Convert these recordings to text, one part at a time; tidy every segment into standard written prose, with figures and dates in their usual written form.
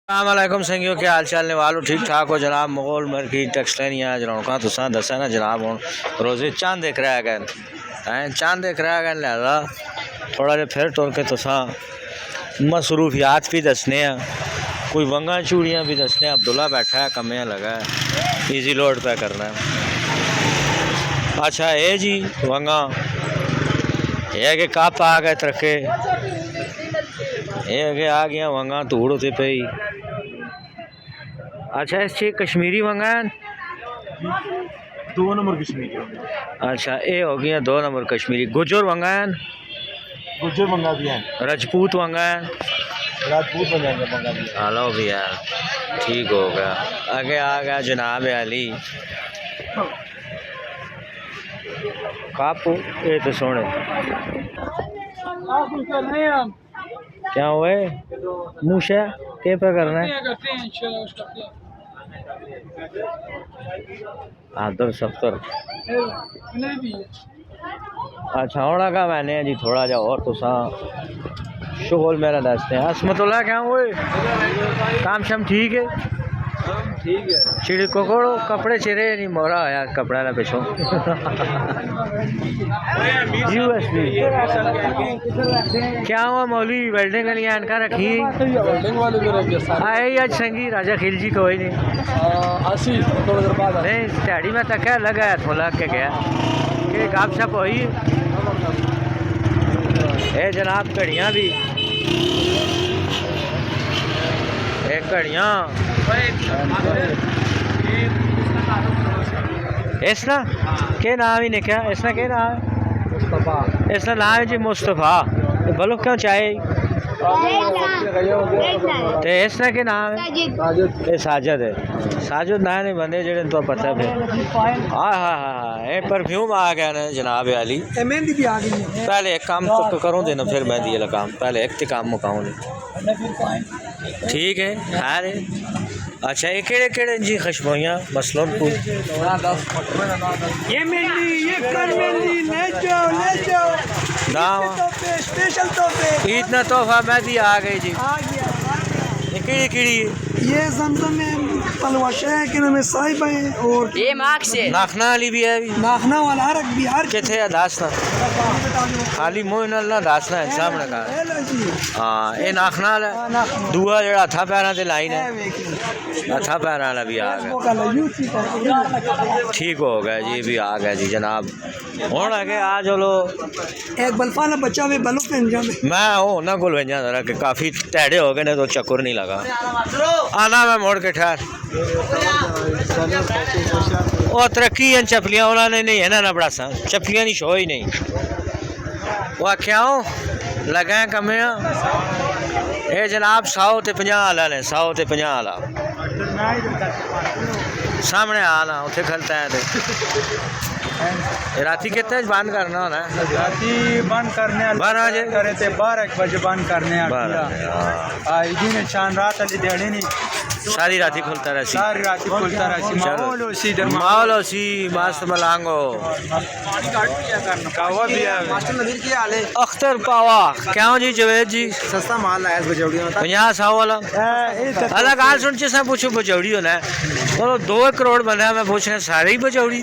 अस्सलामुअलैकुम संगियों के हाल चाल ने वालों ठीक ठाक हो जनाब। मुगल मार्केट टेक्सटाइल यहाँ जनाब तुसा दसा ना जनाब हूँ रोज़े चांद देख रहा है चांद देख रहा है लिहाजा थोड़ा जहा फिर टुर के तुसा मसरूफियात भी दसने कोई वंगा चूड़ियाँ भी दसने। अब्दुल्ला बैठा है कमियाँ लगा है इजी लोड पे करना है। अच्छा ये जी वंगा ये कि कप आ गए तरके ये आगे आ गया वंगा धूड़ होते पे ही। अच्छा इससे कश्मीरी वंगा है 2 नंबर कश्मीरी। अच्छा ये हो गया 2 नंबर कश्मीरी। गुजर वंगा है गुज्जर मंगा भी है, राजपूत वंगा है राजपूत मंगा भी है। हेलो भी यार ठीक हो गया। आगे आ गया जनाब अली कापू ये तो सोने क्या हुए मूशा के पे करना है आदर सफ्तर। अच्छा होना का मैंने जी थोड़ा जा और तो सा शुगल मेरा दसते हैं। असमतुल्ला क्या हुए काम शाम ठीक है ठीक है। चिड़ी कोकोड़ो कपड़े चिरे नहीं मोरा यार कपड़ा ना पिछो यूएसबी क्या हुआ मौली वेल्डिंग वाली अनका रखी आए आज संगी राजा खिलजी कोई नहीं नहीं दिहाड़ी में तक लगा है थोड़ा के गया कि गाप छप हुई ए जनाब घड़ियाँ भी एक घड़ियाँ इसना के नाम ही निकला इसना के नाम है मुस्तफ़ा इसना नाम है जी मुस्तफ़ा बोलो क्यों चाहे तो इसना के नाम है साजिद है साजिद ना नहीं बंदे जेड़े तो पता है। हाँ हाँ हाँ ये परफ्यूम आ गया ना जनाब अली मेहंदी भी आ गई है। पहले एक काम तो करूँ देना फिर मेहंदी वाला काम पहले एक काम मुकाऊँ ठीक है। अरे अच्छा ये केड़े केड़े जी खुशबुइयाँ मसलन को ये मेहंदी ये कर मेहंदी ले जाओ स्पेशल तोहफे इतना तोहफा मेहंदी आ गई जी। आ गया ये कीड़ी कीड़ी ये जमजम में पलवाशा है कि में साहिब है और ये मार्क से नाखना वाली भी है अभी नाखना वाला हर एक बिहार के किथे दासना खाली मुँह नाल ना दासना है सामने का। हाँ ये नाखना वाला दूआ जड़ा हथा पैरों से लाइन है हथा पैरों वाला भी आ गया ठीक हो गया जी भी आ गया जी जनाब हूँ आगे आ चलो एक बल्फाना बच्चा में बलों पे अंजाम मैं हूँ ना को भेजा जरा कि काफ़ी टैडे हो गए ने तो चक्कर नहीं लगा आना मैं मोड़ के ठहर वो तरक्की हैं चपलियाँ उन्होंने नहीं है ना बड़ा सा चपलियाँ नहीं शो ही नहीं वो क्या हो लगे कमियाँ ये जनाब 100 ते 50 आला ने 100 ते 50 आला सामने आना उसे खलता है तो राती कितने बंद करना होना है राती बंद करने 12 बजे करे थे 12 बजे बंद करने दिन शान रात वाली दिहाड़ी नहीं सारी राती खुलता रही सारी रात खुलता रही माहौल सी मस्त मलांगो कावा भी है अख्तर पावा क्या जी जवेद जी सस्ता माल आया बजौड़ी में 50-100 वाला अलग हाल सुन सब पूछो बजौड़ी होना है तो 2 करोड़ बना मैं पूछ रहा सारे ही बजौड़ी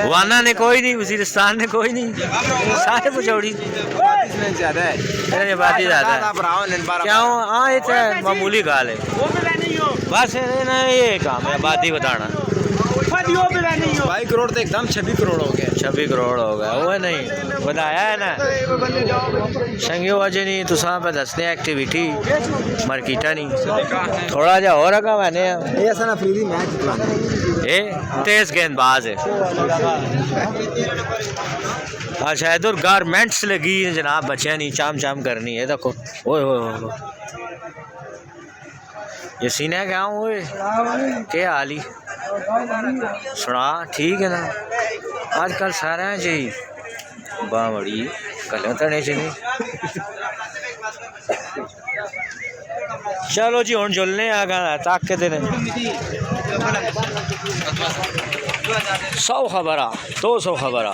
वाना ने कोई नहीं वजीरिस्तान ने कोई नहीं सारे बजौड़ी ज्यादा है बात ज्यादा क्या हाँ ये तो मामूली गाल है बस ये काम है आबादी बताना 22 करोड़ तो एकदम 26 करोड़ हो गया 26 करोड़ हो गया वो नहीं बताया है ना संगियो अजय नहीं तुसा पे दसने एक्टिविटी मार्केटा नहीं थोड़ा जा और रखा मैंने ये ऐसा ना फ्री मैच ये तेज गेंदबाज है। अच्छा इधर गारमेंट्स लगी है जनाब बच्चे नहीं चाम चाम करनी है देखो ओए ओए ये सीने क्या हुए क्या हाल ही सुना ठीक है ना आजकल सारे जी बाँ बड़ी कल तने नहीं चलो जी हूँ जुलने आ गया ताक के 100 खबर 200 खबर